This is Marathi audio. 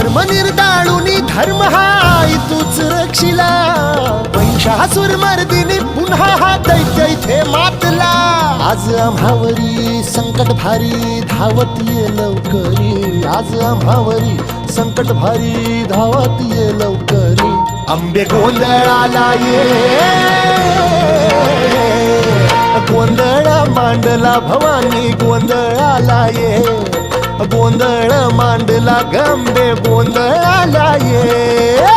धर्म निर्दाळुनी धर्म हाय तूच रक्षिला महिषासुर मर्दिनी पुन्हा हा दैत्य इथे मातला आज आम्हावरी संकट भारी धावत ये लवकरी आज आम्हावरी संकट भारी धावत ये लवकरी अंबे गोंधळाला ये गोंधळ मांडला भवानी गोंधळाला ये गोंधळ मांडला गंबे गोंधळाला ये